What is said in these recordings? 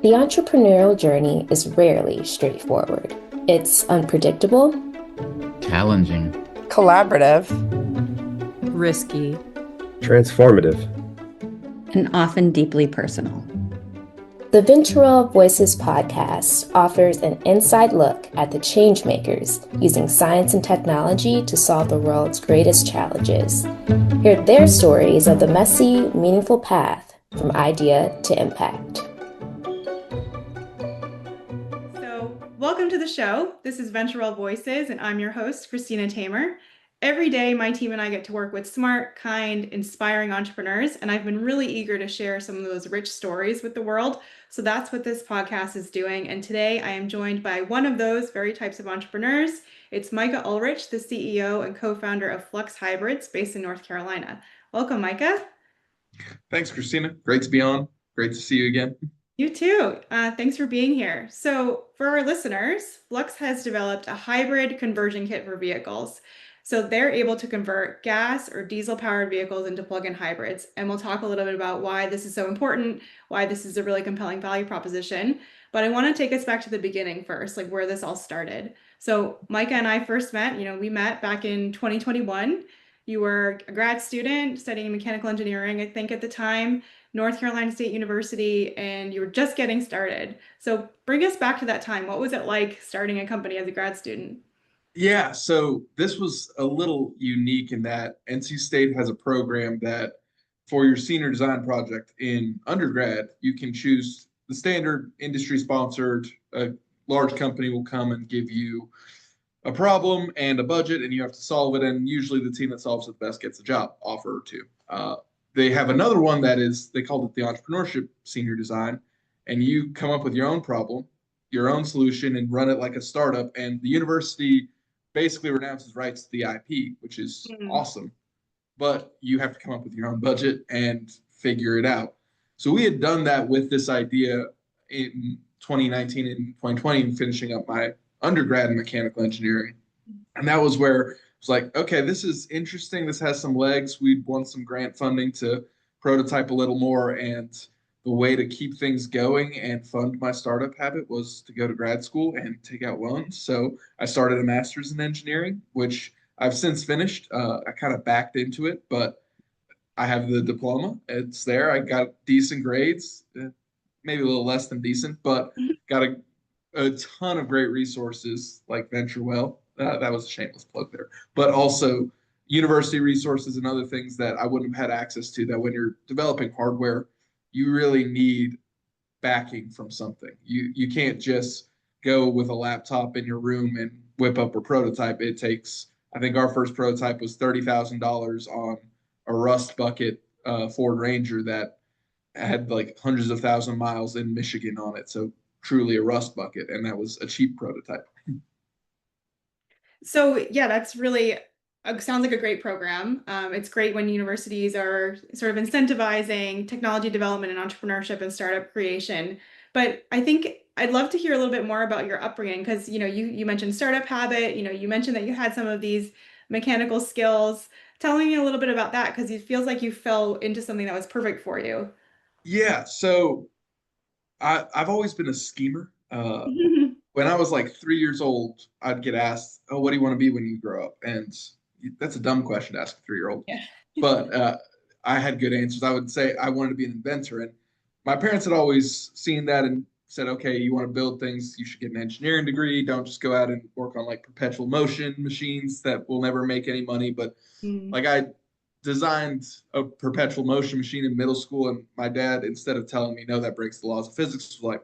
The entrepreneurial journey is rarely straightforward. It's unpredictable, Challenging. Collaborative. Risky. Transformative. and often deeply personal. The VentureWell Voices podcast offers an inside look at the changemakers using science and technology to solve the world's greatest challenges. Hear their stories of the messy, meaningful path from idea to impact. So, welcome to the show. This is VentureWell Voices, and I'm your host, Christina Tamer. Every day, my team and I get to work with smart, kind, inspiring entrepreneurs, and I've been really eager to share some of those rich stories with the world. So that's what this podcast is doing. And today I am joined by one of those very types of entrepreneurs. It's Micah Ulrich, the CEO and co-founder of Flux Hybrids based in North Carolina. Welcome, Micah. Thanks, Christina. Great to be on. Great to see you again. You too. Thanks for being here. So for our listeners, Flux has developed a hybrid conversion kit for vehicles. So they're able to convert gas or diesel powered vehicles into plug-in hybrids. And we'll talk a little bit about why this is so important, why this is a really compelling value proposition. But I want to take us back to the beginning first, like where this all started. So Micah and I first met, we met back in 2021. You were a grad student studying mechanical engineering, I think at the time, North Carolina State University, and you were just getting started. So bring us back to that time. What was it like starting a company as a grad student? Yeah, so this was a little unique in that NC State has a program that for your senior design project in undergrad, you can choose the standard industry sponsored, a large company will come and give you a problem and a budget, and you have to solve it. And usually the team that solves it best gets a job offer or two. They have another one that is, they called it the entrepreneurship senior design, and you come up with your own problem, your own solution, and run it like a startup. And the university basically renounces rights to the IP, which is awesome. But you have to come up with your own budget and figure it out. So we had done that with this idea in 2019 and 2020 and finishing up my undergrad in mechanical engineering. And that was where it's like, okay, this is interesting. This has some legs. We'd won some grant funding to prototype a little more. And the way to keep things going and fund my startup habit was to go to grad school and take out loans. So I started a master's in engineering, which I've since finished. I kind of backed into it, but I have the diploma. It's there. I got decent grades, maybe a little less than decent, but got a ton of great resources like VentureWell. That was a shameless plug there, but also university resources and other things that I wouldn't have had access to, that when you're developing hardware, you really need backing from something. You can't just go with a laptop in your room and whip up a prototype. It takes, I think our first prototype was $30,000 on a rust bucket Ford Ranger that had like hundreds of thousand miles in Michigan on it. So truly a rust bucket, and that was a cheap prototype. So yeah, that's really sounds like a great program. It's great when universities are sort of incentivizing technology development and entrepreneurship and startup creation. But I think I'd love to hear a little bit more about your upbringing, because you mentioned startup habit. You mentioned that you had some of these mechanical skills. Tell me a little bit about that, because it feels like you fell into something that was perfect for you. Yeah, so I've always been a schemer. When I was like 3 years old, I'd get asked, "Oh, what do you want to be when you grow up?" And that's a dumb question to ask a 3-year-old. Yeah. But I had good answers. I would say I wanted to be an inventor. And my parents had always seen that and said, okay, you want to build things, you should get an engineering degree. Don't just go out and work on like perpetual motion machines that will never make any money. But like I designed a perpetual motion machine in middle school, and my dad, instead of telling me, no, that breaks the laws of physics, was like,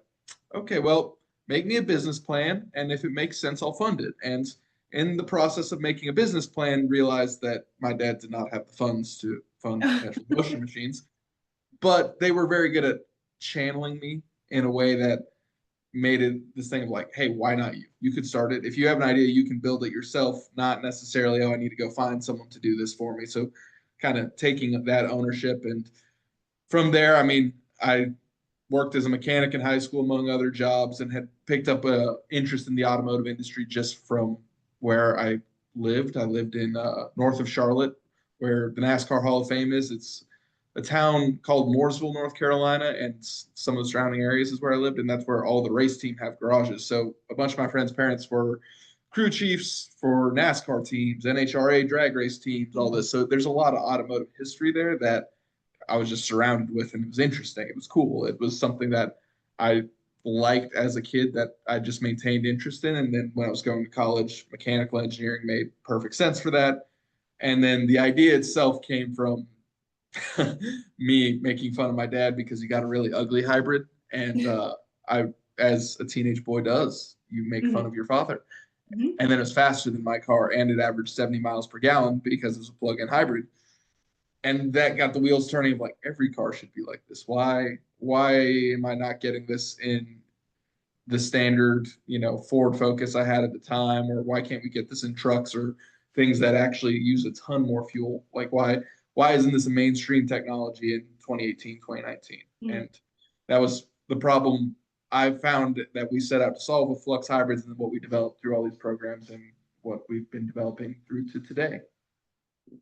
okay, well, make me a business plan, and if it makes sense, I'll fund it. And in the process of making a business plan, realized that my dad did not have the funds to fund perpetual motion machines, but they were very good at channeling me in a way that made it this thing of like, hey, why not you? You could start it. If you have an idea, you can build it yourself, not necessarily, oh, I need to go find someone to do this for me. So kind of taking that ownership. And from there, I mean, I worked as a mechanic in high school, among other jobs, and had picked up an interest in the automotive industry just from where I lived. I lived in north of Charlotte, where the NASCAR Hall of Fame is. It's a town called Mooresville, North Carolina, and some of the surrounding areas is where I lived, and that's where all the race team have garages. So a bunch of my friends' parents were crew chiefs for NASCAR teams, NHRA drag race teams, all this. So there's a lot of automotive history there that I was just surrounded with, and it was interesting. It was cool. It was something that I liked as a kid that I just maintained interest in. And then when I was going to college, mechanical engineering made perfect sense for that. And then the idea itself came from me making fun of my dad because he got a really ugly hybrid. And I, as a teenage boy does, you make fun of your father. And then it's faster than my car, and it averaged 70 miles per gallon because it's a plug-in hybrid. And that got the wheels turning of like, every car should be like this. Why am I not getting this in the standard, Ford Focus I had at the time? Or why can't we get this in trucks or things that actually use a ton more fuel? Like, why isn't this a mainstream technology in 2018, 2019? And that was the problem I found that we set out to solve with Flux Hybrids, and what we developed through all these programs and what we've been developing through to today.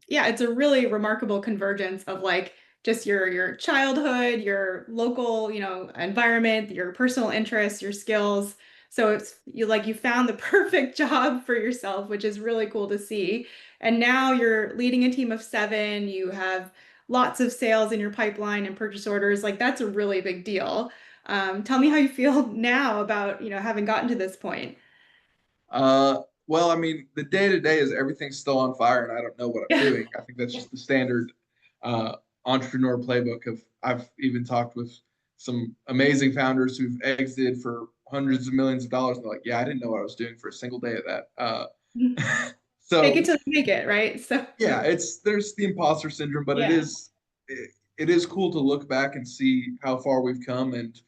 Yeah, it's a really remarkable convergence of like just your childhood, your local, environment, your personal interests, your skills. So it's you found the perfect job for yourself, which is really cool to see. And now you're leading a team of 7. You have lots of sales in your pipeline and purchase orders. Like that's a really big deal. Tell me how you feel now about, having gotten to this point. Well, I mean, the day to day is everything's still on fire, and I don't know what I'm doing. I think that's just the standard entrepreneur playbook. I've even talked with some amazing founders who've exited for hundreds of millions of dollars, and they're like, "Yeah, I didn't know what I was doing for a single day of that." So Take it till you make it, right? So yeah, there's the imposter syndrome, but it is cool to look back and see how far we've come. And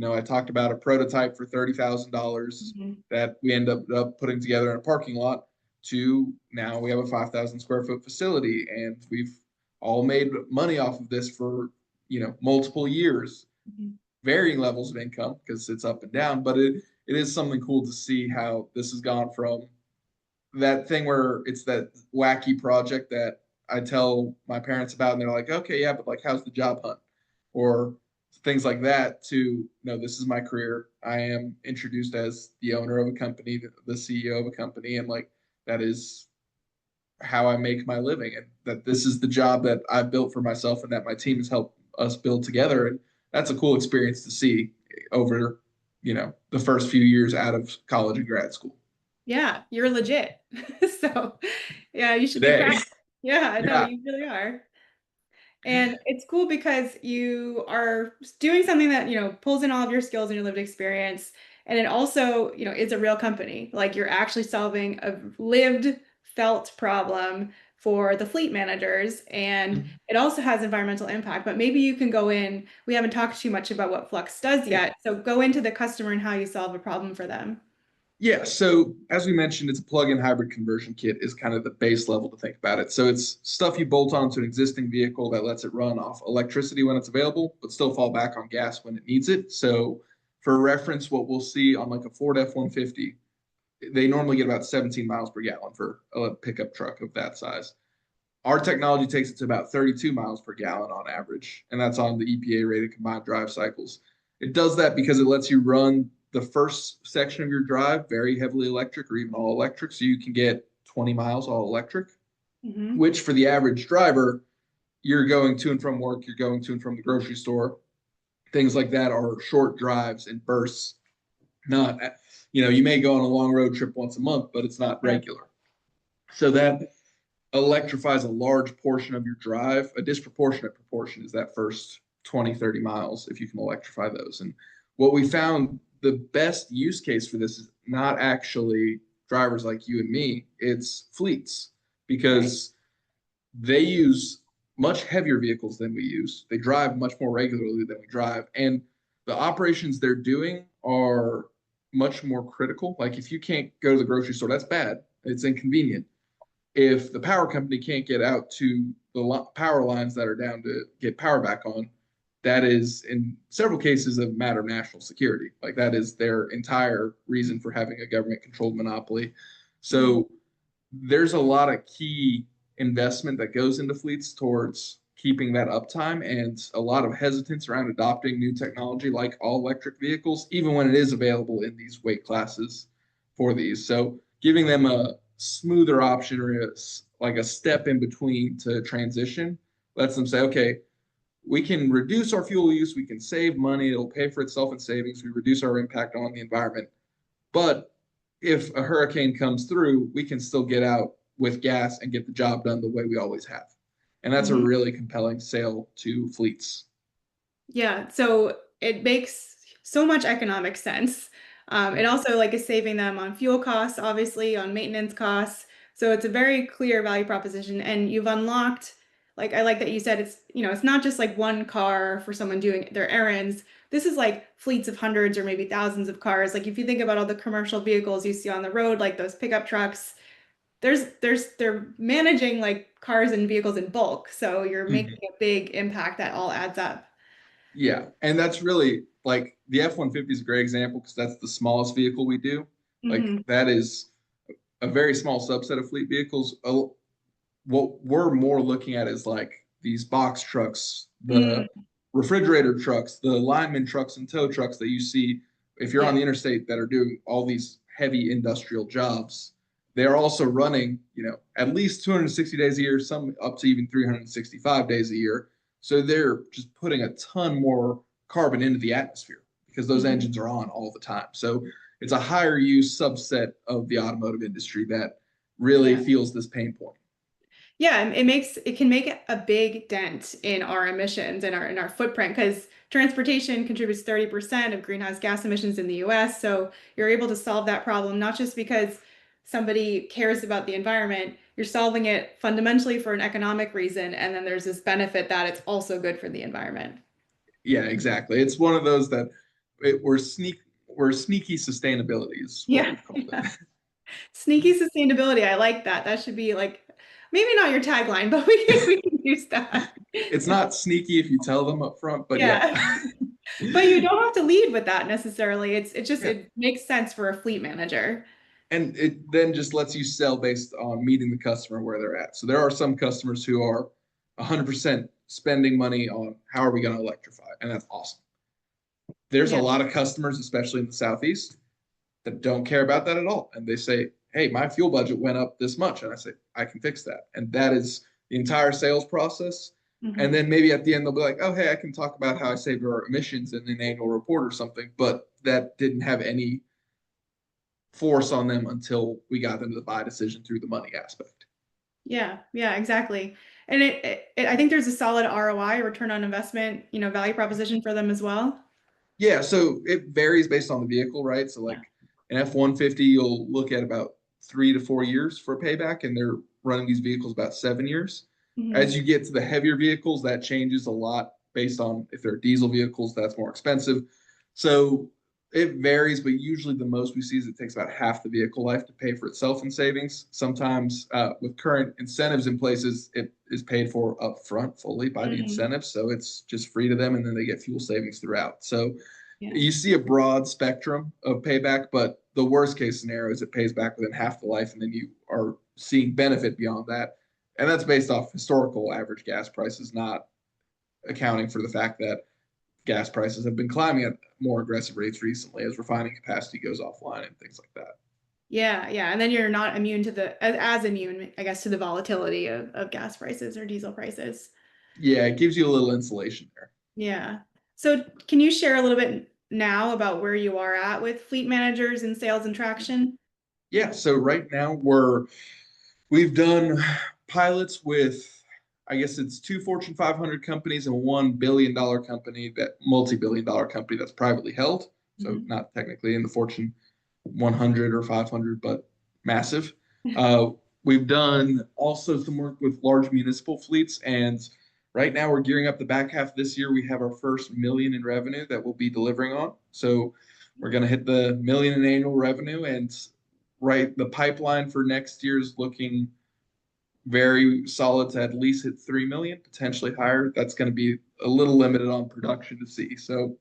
I talked about a prototype for $30,000 that we end up putting together in a parking lot, to now we have a 5,000 square foot facility, and we've all made money off of this for multiple years, varying levels of income because it's up and down. But it is something cool to see how this has gone from that thing where it's that wacky project that I tell my parents about, and they're like, okay, yeah, but like, how's the job hunt? Or things like that, to, no, this is my career. I am introduced as the owner of a company, the CEO of a company, and like, that is how I make my living, and that this is the job that I've built for myself and that my team has helped us build together. And that's a cool experience to see over, the first few years out of college and grad school. Yeah, you're legit. So yeah, you should be Today. proud. Yeah, no, Yeah. you really are. And it's cool because you are doing something that, pulls in all of your skills and your lived experience. And it also, is a real company. Like you're actually solving a lived, felt problem for the fleet managers. And it also has environmental impact. But maybe you can go in, we haven't talked too much about what Flux does yet. So go into the customer and how you solve a problem for them. Yeah, so as we mentioned, it's a plug-in hybrid conversion kit is kind of the base level to think about it. So it's stuff you bolt onto an existing vehicle that lets it run off electricity when it's available, but still fall back on gas when it needs it. So for reference, what we'll see on like a Ford F-150, they normally get about 17 miles per gallon for a pickup truck of that size. Our technology takes it to about 32 miles per gallon on average, and that's on the EPA rated combined drive cycles. It does that because it lets you run the first section of your drive very heavily electric or even all electric, so you can get 20 miles all electric, which for the average driver, you're going to and from work, you're going to and from the grocery store, things like that are short drives in bursts. Not, you may go on a long road trip once a month, but it's not regular. So that electrifies a large portion of your drive. A disproportionate proportion is that first 20, 30 miles if you can electrify those. And what we found, the best use case for this is not actually drivers like you and me, it's fleets, because they use much heavier vehicles than we use. They drive much more regularly than we drive. And the operations they're doing are much more critical. Like if you can't go to the grocery store, that's bad. It's inconvenient. If the power company can't get out to the power lines that are down to get power back on, that is in several cases a matter of national security. Like that is their entire reason for having a government controlled monopoly. So there's a lot of key investment that goes into fleets towards keeping that uptime and a lot of hesitance around adopting new technology like all electric vehicles, even when it is available in these weight classes for these. So giving them a smoother option or like a step in between to transition lets them say, okay, we can reduce our fuel use, we can save money, it'll pay for itself in savings, we reduce our impact on the environment. But if a hurricane comes through, we can still get out with gas and get the job done the way we always have. And that's a really compelling sale to fleets. Yeah, so it makes so much economic sense. It also like is saving them on fuel costs, obviously on maintenance costs. So it's a very clear value proposition, and you've unlocked, like I like that you said it's, it's not just like one car for someone doing their errands. This is like fleets of hundreds or maybe thousands of cars. Like if you think about all the commercial vehicles you see on the road, like those pickup trucks, they're managing like cars and vehicles in bulk. So you're making a big impact that all adds up. Yeah, and that's really like the F-150 is a great example because that's the smallest vehicle we do. Like that is a very small subset of fleet vehicles. What we're more looking at is like these box trucks, the refrigerator trucks, the lineman trucks and tow trucks that you see if you're on the interstate that are doing all these heavy industrial jobs. They're also running, at least 260 days a year, some up to even 365 days a year. So they're just putting a ton more carbon into the atmosphere because those engines are on all the time. So it's a higher use subset of the automotive industry that really feels this pain point. Yeah, it can make a big dent in our emissions and our footprint, because transportation contributes 30% of greenhouse gas emissions in the US. So you're able to solve that problem, not just because somebody cares about the environment, you're solving it fundamentally for an economic reason. And then there's this benefit that it's also good for the environment. Yeah, exactly. It's one of those that we're sneaky sustainability is what we've called it. Sneaky sustainability. I like that. That should be like, maybe not your tagline, but we can use that. It's not sneaky if you tell them up front, but yeah. But you don't have to lead with that necessarily. It makes sense for a fleet manager. And it then just lets you sell based on meeting the customer where they're at. So there are some customers who are 100% spending money on how are we going to electrify, and that's awesome. There's a lot of customers, especially in the Southeast, that don't care about that at all. And they say, hey, my fuel budget went up this much. And I say, I can fix that. And that is the entire sales process. And then maybe at the end, they'll be like, oh, hey, I can talk about how I saved our emissions in an annual report or something. But that didn't have any force on them until we got them to the buy decision through the money aspect. Yeah, exactly. And I think there's a solid ROI, return on investment, value proposition for them as well. Yeah, so it varies based on the vehicle, right? So like an F-150, you'll look at about 3 to 4 years for a payback, and they're running these vehicles about 7 years. As you get to the heavier vehicles, that changes a lot based on if they're diesel vehicles, that's more expensive. So it varies, but usually the most we see is it takes about half the vehicle life to pay for itself in savings. Sometimes with current incentives in places, it is paid for upfront fully by the incentives. So it's just free to them, and then they get fuel savings throughout. So you see a broad spectrum of payback, but the worst case scenario is it pays back within half the life, and then you are seeing benefit beyond that. And that's based off historical average gas prices, not accounting for the fact that gas prices have been climbing at more aggressive rates recently as refining capacity goes offline and things like that. Yeah. And then you're not immune to as immune, I guess, to the volatility of gas prices or diesel prices. Yeah, it gives you a little insulation there. Yeah. So can you share a little bit now about where you are at with fleet managers and sales and traction? Yeah, so right now we've done pilots with, I guess it's 2 Fortune 500 companies and $1 billion company, that multi-billion-dollar company that's privately held. So not technically in the Fortune 100 or 500, but massive. We've done also some work with large municipal fleets, and right now we're gearing up the back half of this year. We have our first $1 million in revenue that we'll be delivering on. So we're going to hit the $1 million in annual revenue, and the pipeline for next year is looking very solid to at least hit 3 million, potentially higher. That's going to be a little limited on production to see. So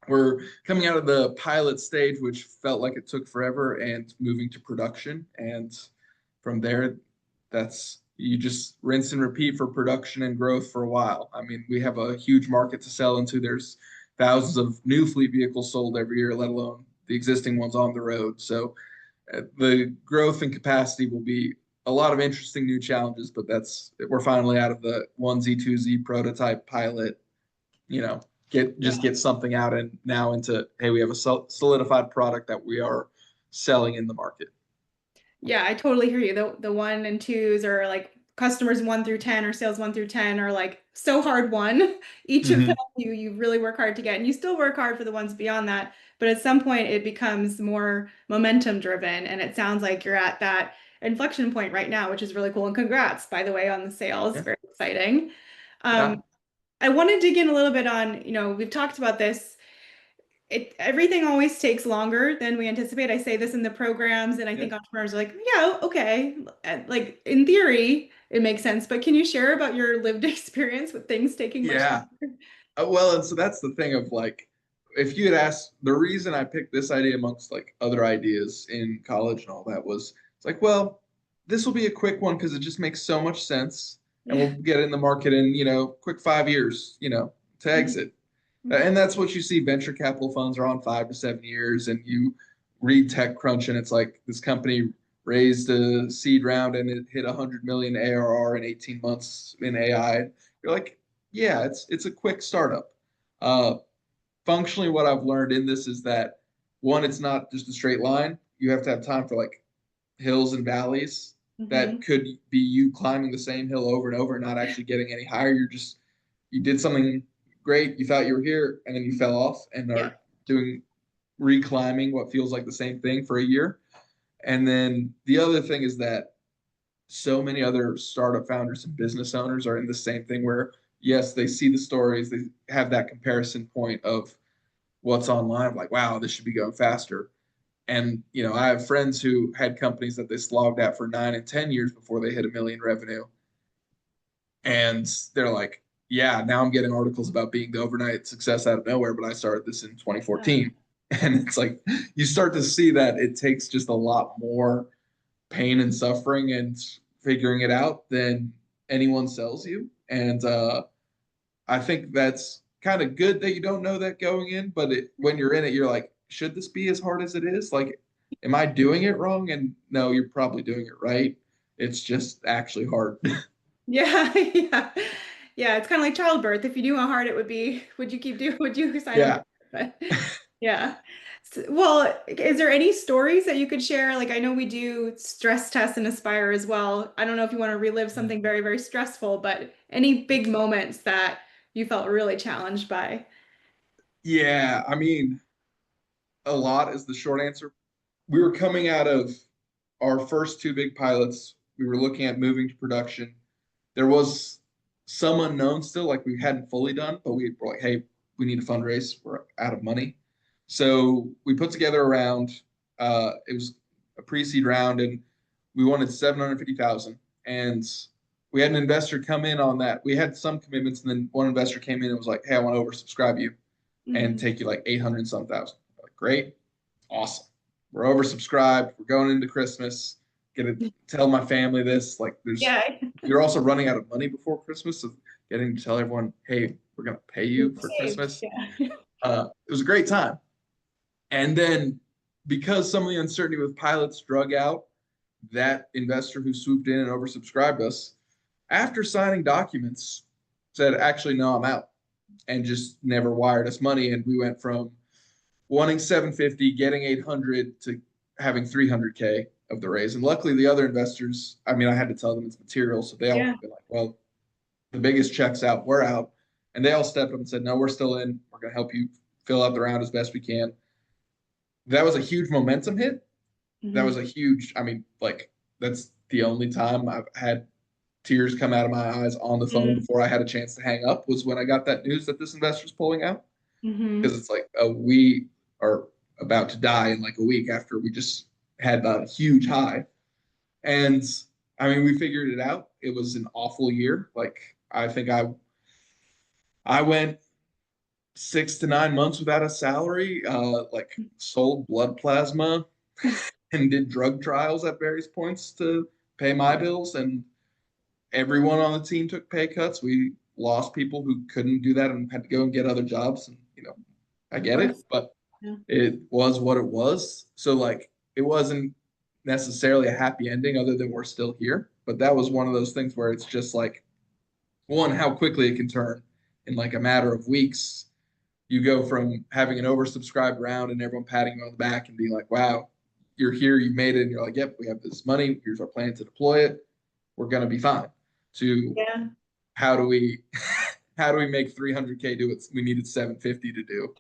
we're coming out of the pilot stage, which felt like it took forever, and moving to production. And from there, that's you just rinse and repeat for production and growth for a while. I mean, we have a huge market to sell into. There's thousands of new fleet vehicles sold every year, let alone the existing ones on the road. So the growth and capacity will be a lot of interesting new challenges, but we're finally out of the 1Z, 2Z prototype pilot, get something out and now into, hey, we have a solidified product that we are selling in the market. Yeah, I totally hear you. The 1 and 2s are like customers 1 through 10 or sales 1 through 10 are like so hard won. Each of them you really work hard to get, and you still work hard for the ones beyond that. But at some point it becomes more momentum driven, and it sounds like you're at that inflection point right now, which is really cool. And congrats, by the way, on the sales. Yeah. Very exciting. Yeah. I want to dig in a little bit on, we've talked about this. Everything always takes longer than we anticipate. I say this in the programs, and I think entrepreneurs are like, yeah, okay. Like in theory, it makes sense. But can you share about your lived experience with things taking much longer? Well, and so that's the thing of like, if you had asked, the reason I picked this idea amongst like other ideas in college and all that was, it's like, well, this will be a quick one because it just makes so much sense, and we'll get in the market in, quick 5 years, to exit. And that's what you see. Venture capital funds are on 5 to 7 years, and you read TechCrunch, and it's like this company raised a seed round and it hit 100 million ARR in 18 months in AI. You're like, yeah, it's a quick startup. Functionally, what I've learned in this is that one, it's not just a straight line. You have to have time for like hills and valleys. That could be you climbing the same hill over and over and not actually getting any higher. You did something great, you thought you were here, and then you fell off and are doing reclimbing what feels like the same thing for a year. And then the other thing is that so many other startup founders and business owners are in the same thing where, yes, they see the stories, they have that comparison point of what's online, like, wow, this should be going faster. And, I have friends who had companies that they slogged at for 9 and 10 years before they hit $1 million revenue. And they're like, yeah, now I'm getting articles about being the overnight success out of nowhere, but I started this in 2014. And it's like, you start to see that it takes just a lot more pain and suffering and figuring it out than anyone sells you. And I think that's kind of good that you don't know that going in, but when you're in it, you're like, should this be as hard as it is? Like, am I doing it wrong? And no, you're probably doing it right. It's just actually hard. Yeah. Yeah, it's kind of like childbirth. If you knew how hard it would be, would you sign up? But yeah. Well, is there any stories that you could share? Like, I know we do stress tests and Aspire as well. I don't know if you want to relive something very, very stressful, but any big moments that you felt really challenged by? Yeah, I mean, a lot is the short answer. We were coming out of our first 2 big pilots. We were looking at moving to production. There was some unknown still, like we hadn't fully done, but we were like, hey, we need a fundraise. We're out of money. So we put together a round. It was a pre-seed round, and we wanted 750,000. And we had an investor come in on that. We had some commitments, and then one investor came in and was like, hey, I want to oversubscribe you and take you like 800 and some thousand. Like, great, awesome. We're oversubscribed. We're going into Christmas. Gonna tell my family this. Like, you're also running out of money before Christmas, of getting to tell everyone, hey, we're gonna pay you for Christmas. It was a great time. And then because some of the uncertainty with pilots drug out, that investor who swooped in and oversubscribed us, after signing documents, said, actually, no, I'm out, and just never wired us money. And we went from wanting 750, getting 800 to having 300K of the raise. And luckily the other investors, I mean, I had to tell them it's material. So they all been like, well, the biggest check's out, we're out. And they all stepped up and said, no, we're still in. We're going to help you fill out the round as best we can. That was a huge momentum hit. That was a huge, I mean, like, that's the only time I've had tears come out of my eyes on the phone before I had a chance to hang up, was when I got that news that this investor's pulling out. Because it's like, we are about to die in like a week after we just had a huge high. And I mean, we figured it out. It was an awful year. Like, I think I went 6 to 9 months without a salary, like sold blood plasma and did drug trials at various points to pay my bills. And everyone on the team took pay cuts. We lost people who couldn't do that and had to go and get other jobs. And, I get it, but Yeah. it was what it was. So like, it wasn't necessarily a happy ending other than we're still here. But that was one of those things where it's just like, one, how quickly it can turn in like a matter of weeks. You go from having an oversubscribed round and everyone patting you on the back and being like, wow, you're here, you made it. And you're like, yep, we have this money. Here's our plan to deploy it. We're going to be fine. To Yeah. how do we make 300K do what we needed 750 to do?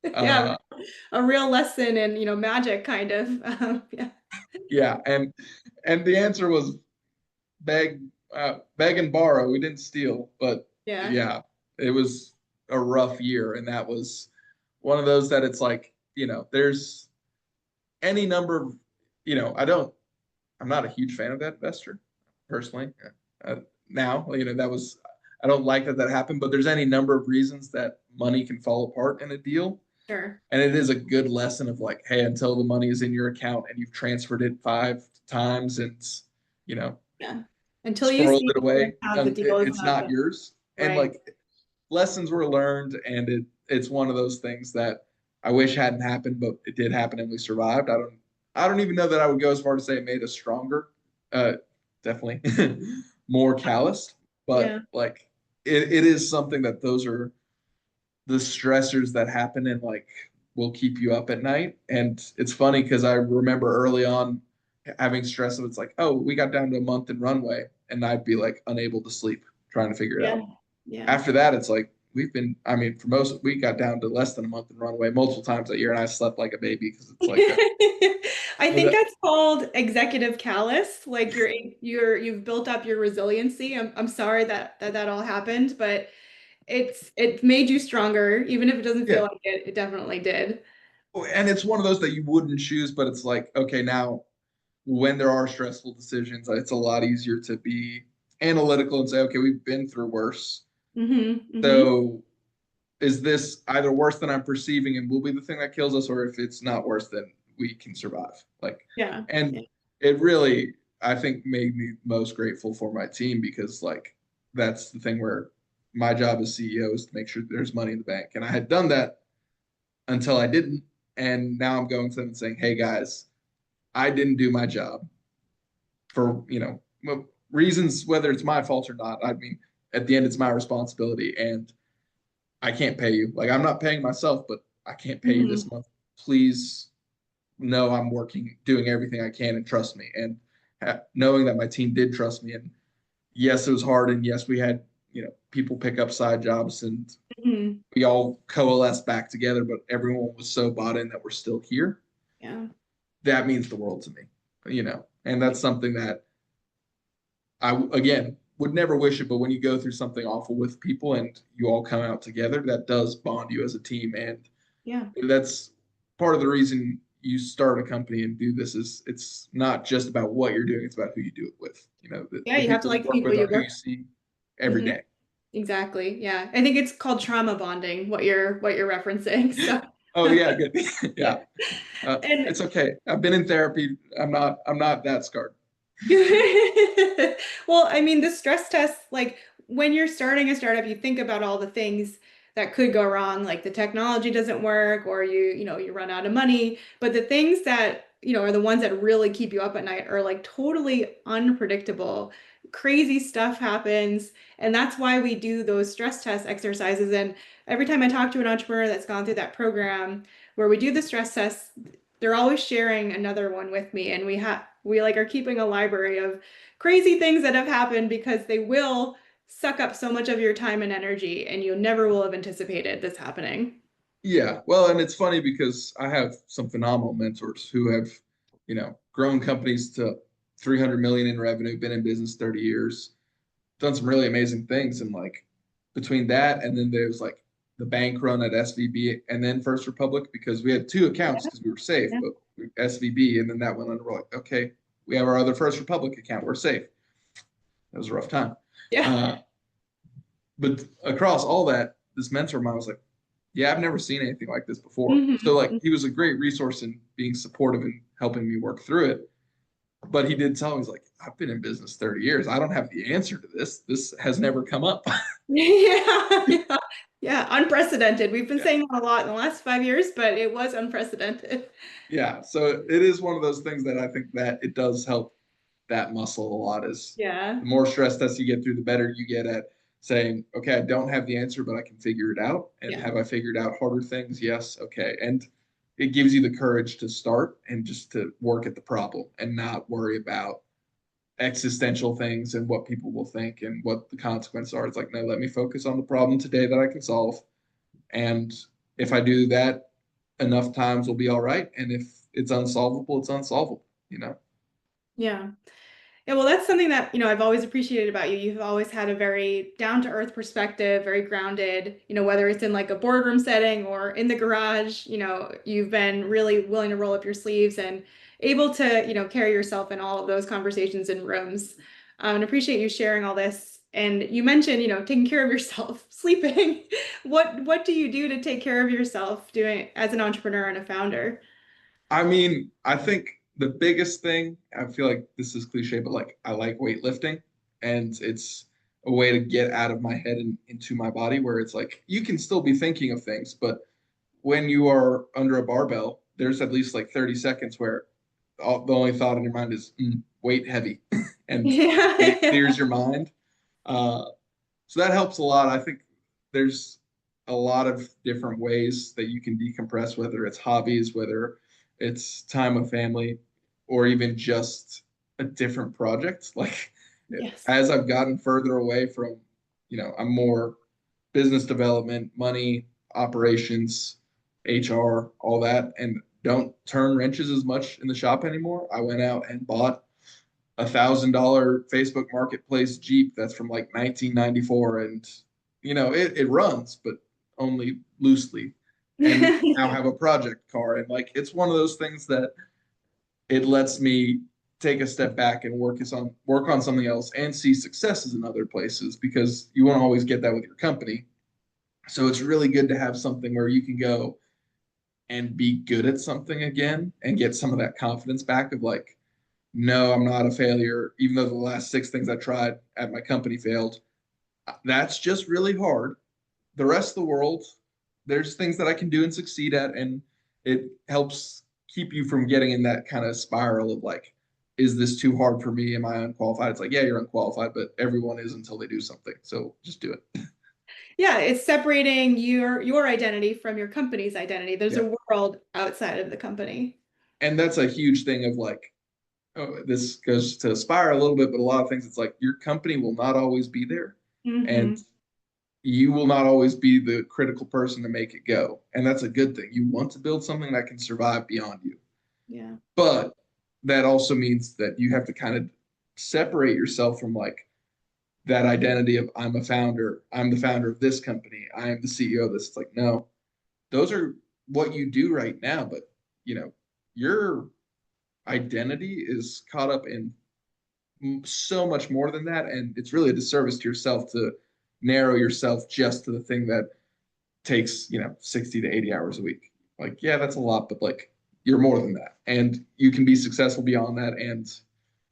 Yeah. A real lesson in, magic kind of. Yeah. Yeah. And the answer was beg and borrow. We didn't steal, but Yeah. it was a rough year. And that was one of those that it's like, there's any number of, I'm not a huge fan of that investor personally. Now, I don't like that happened, but there's any number of reasons that money can fall apart in a deal. Sure. And it is a good lesson of like, hey, until the money is in your account and you've transferred it 5 times and, Yeah. Until you squirreled see it away, how the deal is it's not yours. And Right. like, lessons were learned, and it's one of those things that I wish hadn't happened, but it did happen and we survived. I don't even know that I would go as far to say it made us stronger. Definitely more calloused, but Yeah. like it is something that those are the stressors that happen and like will keep you up at night. And it's funny because I remember early on having stress of it's like, oh, we got down to a month in runway, and I'd be like unable to sleep trying to figure it out. Yeah. After that, it's like for most, we got down to less than a month in runway multiple times that year, and I slept like a baby because it's like I think that's called executive callus. Like you've built up your resiliency. I'm sorry that all happened, but it made you stronger, even if it doesn't feel yeah. like it. It definitely did. And it's one of those that you wouldn't choose, but it's like, okay, now when there are stressful decisions, it's a lot easier to be analytical and say, okay, we've been through worse. Mm-hmm. So is this either worse than I'm perceiving and will be the thing that kills us, or if it's not worse, then we can survive? Like, Yeah. and it really, I think, made me most grateful for my team because, like, that's the thing where my job as CEO is to make sure there's money in the bank. And I had done that until I didn't. And now I'm going to them and saying, hey, guys, I didn't do my job for, reasons, whether it's my fault or not. I mean, at the end, it's my responsibility. And I can't pay you. Like, I'm not paying myself, but I can't pay you this month. Please know I'm doing everything I can, and trust me. And knowing that my team did trust me. And yes, it was hard. And yes, we had, people pick up side jobs and we all coalesced back together, but everyone was so bought in that we're still here. Yeah. That means the world to me, and that's something that again, would never wish it, but when you go through something awful with people and you all come out together, that does bond you as a team. And that's part of the reason you start a company and do this is it's not just about what you're doing, it's about who you do it with. You have to like the people you work with, who you see every day. Exactly. Yeah. I think it's called trauma bonding, what you're referencing. So Oh yeah, good. Yeah. And it's okay. I've been in therapy. I'm not that scarred. well, I mean, the stress test, like when you're starting a startup, you think about all the things that could go wrong, like the technology doesn't work or you run out of money. But the things that, are the ones that really keep you up at night are like totally unpredictable. Crazy stuff happens. And that's why we do those stress test exercises. And every time I talk to an entrepreneur that's gone through that program where we do the stress tests, they're always sharing another one with me. And we like are keeping a library of crazy things that have happened because they will suck up so much of your time and energy and you never will have anticipated this happening. Yeah. Well, and it's funny because I have some phenomenal mentors who have, grown companies to 300 million in revenue, been in business 30 years, done some really amazing things. And like between that and then there's like the bank run at SVB and then First Republic, because we had 2 accounts because we were safe, but SVB, and then that went under. We're like, okay, we have our other First Republic account. We're safe. That was a rough time. Yeah. But across all that, this mentor of mine was like, yeah, I've never seen anything like this before. Mm-hmm. So like he was a great resource in being supportive and helping me work through it. But he did tell me, he's like, I've been in business 30 years. I don't have the answer to this. This has never come up. Yeah, yeah, unprecedented. We've been Yeah. saying that a lot in the last 5 years, but it was unprecedented. Yeah. So it is one of those things that I think that it does help that muscle a lot. Is Yeah, the more stress tests you get through, the better you get at saying, okay, I don't have the answer, but I can figure it out. And yeah, have I figured out harder things? Yes. Okay. And it gives you the courage to start and just to work at the problem and not worry about existential things and what people will think and what the consequences are. It's like, no, let me focus on the problem today that I can solve. And if I do that enough times, we'll be all right. And if it's unsolvable, it's unsolvable, you know? yeah. Yeah, well, that's something that, I've always appreciated about you. You've always had a very down to earth perspective, very grounded, whether it's in like a boardroom setting or in the garage, you've been really willing to roll up your sleeves and able to, carry yourself in all of those conversations in rooms. And appreciate you sharing all this. And you mentioned, taking care of yourself, sleeping. What do you do to take care of yourself doing as an entrepreneur and a founder? I mean, I think the biggest thing, I feel like this is cliche, but like I like weightlifting, and it's a way to get out of my head and into my body where it's like you can still be thinking of things, but when you are under a barbell, there's at least like 30 seconds where the only thought in your mind is weight heavy and it Yeah. clears your mind. Uh, so that helps a lot. I think there's a lot of different ways that you can decompress, whether it's hobbies, whether it's time with family, or even just a different project. Like Yes. as I've gotten further away from, I'm more business development, money, operations, HR, all that, and don't turn wrenches as much in the shop anymore. I went out and bought $1,000 Facebook Marketplace Jeep that's from like 1994, and it runs, but only loosely. And now have a project car, and like it's one of those things that it lets me take a step back and work on something else and see successes in other places because you won't always get that with your company. So it's really good to have something where you can go and be good at something again and get some of that confidence back of like, no, I'm not a failure, even though the last 6 things I tried at my company failed. That's just really hard. The rest of the world, there's things that I can do and succeed at, and it helps keep you from getting in that kind of spiral of like, is this too hard for me? Am I unqualified? It's like, yeah, you're unqualified, but everyone is until they do something. So just do it. Yeah, it's separating your identity from your company's identity. There's Yeah. a world outside of the company. And that's a huge thing of like, oh, this goes to Aspire a little bit, but a lot of things, it's like your company will not always be there. And Hmm. you will not always be the critical person to make it go. And that's a good thing. You want to build something that can survive beyond you. Yeah. But that also means that you have to kind of separate yourself from like that identity of I'm a founder, I'm the founder of this company, I am the CEO of this. It's like, no, those are what you do right now, but your identity is caught up in so much more than that, and it's really a disservice to yourself to narrow yourself just to the thing that takes 60 to 80 hours a week. Like, yeah, that's a lot, but like you're more than that, and you can be successful beyond that. And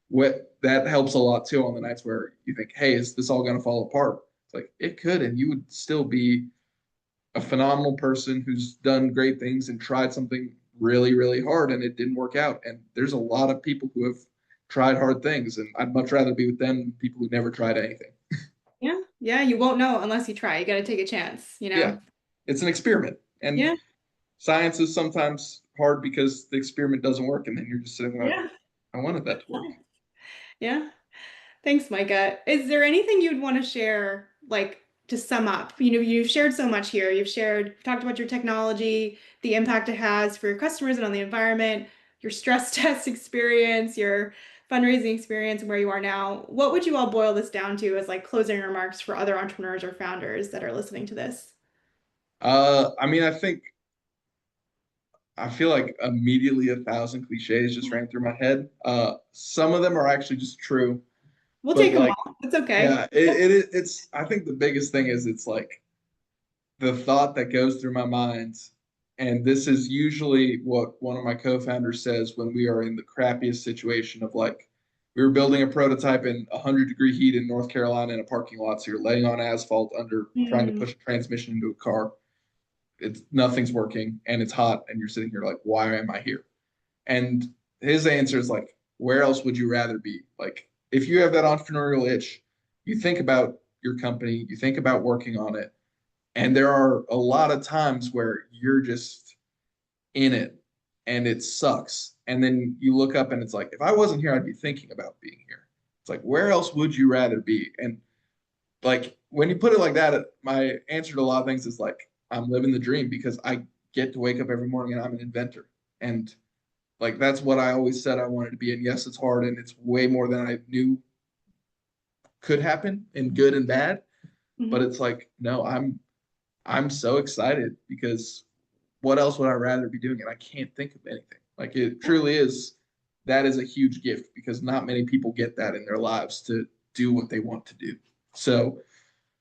what that helps a lot too on the nights where you think, hey, is this all going to fall apart? It's like it could, and you would still be a phenomenal person who's done great things and tried something really, really hard and it didn't work out. And there's a lot of people who have tried hard things, and I'd much rather be with them than people who never tried anything. Yeah. Yeah. You won't know unless you try. You got to take a chance, Yeah, it's an experiment. And Yeah. science is sometimes hard because the experiment doesn't work. And then you're just sitting like, Yeah. I wanted that to work. Yeah. Thanks, Micah. Is there anything you'd want to share, like to sum up? You've shared so much here. Talked about your technology, the impact it has for your customers and on the environment, your stress test experience, your fundraising experience, and where you are now. What would you all boil this down to as like closing remarks for other entrepreneurs or founders that are listening to this? I mean, I feel like immediately 1,000 cliches just ran through my head. Some of them are actually just true, We'll but take them like, all. It's okay. yeah, it's, I think the biggest thing is it's like the thought that goes through my mind And this is usually what one of my co-founders says when we are in the crappiest situation of like, we were building a prototype in 100-degree heat in North Carolina in a parking lot. So you're laying on asphalt under trying to push a transmission into a car. Nothing's working and it's hot and you're sitting here like, why am I here? And his answer is like, where else would you rather be? Like, if you have that entrepreneurial itch, you think about your company, you think about working on it. And there are a lot of times where you're just in it and it sucks. And then you look up and it's like, if I wasn't here, I'd be thinking about being here. It's like, where else would you rather be? And like, when you put it like that, my answer to a lot of things is like, I'm living the dream because I get to wake up every morning and I'm an inventor. And like, that's what I always said I wanted to be. And yes, it's hard and it's way more than I knew could happen in good and bad. But it's like, no, I'm so excited because what else would I rather be doing? And I can't think of anything. Like, it truly is, that is a huge gift because not many people get that in their lives to do what they want to do. So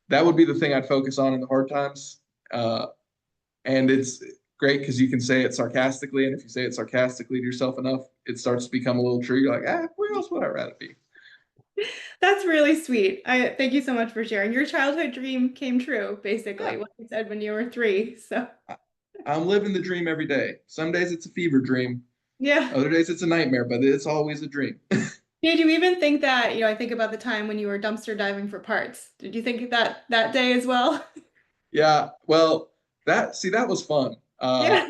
that would be the thing I'd focus on in the hard times. And it's great because you can say it sarcastically. And if you say it sarcastically to yourself enough, it starts to become a little true. You're like, where else would I rather be? That's really sweet. I thank you so much for sharing. Your childhood dream came true, basically, what you said when you were 3. So I'm living the dream every day. Some days it's a fever dream. yeah. Other days it's a nightmare, but it's always a dream. Did you even think that, I think about the time when you were dumpster diving for parts. Did you think that day as well? Yeah, well, that was fun. Yeah.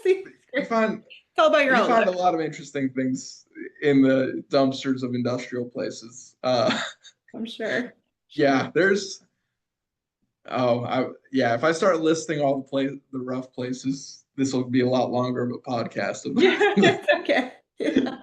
See, You find it's all about your own a luck. lot of interesting things in the dumpsters of industrial places. I'm sure. Yeah, there's if I start listing all the rough places, this will be a lot longer of a podcast. Yeah, it's okay. Yeah.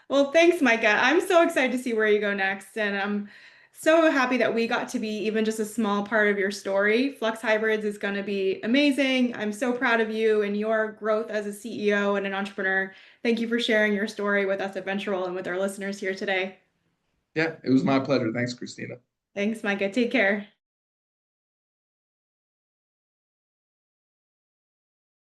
Well, thanks, Micah. I'm so excited to see where you go next. And I'm so happy that we got to be even just a small part of your story. Flux Hybrids is going to be amazing. I'm so proud of you and your growth as a CEO and an entrepreneur. Thank you for sharing your story with us at VentureWell and with our listeners here today. Yeah, it was my pleasure. Thanks, Christina. Thanks, Micah. Take care.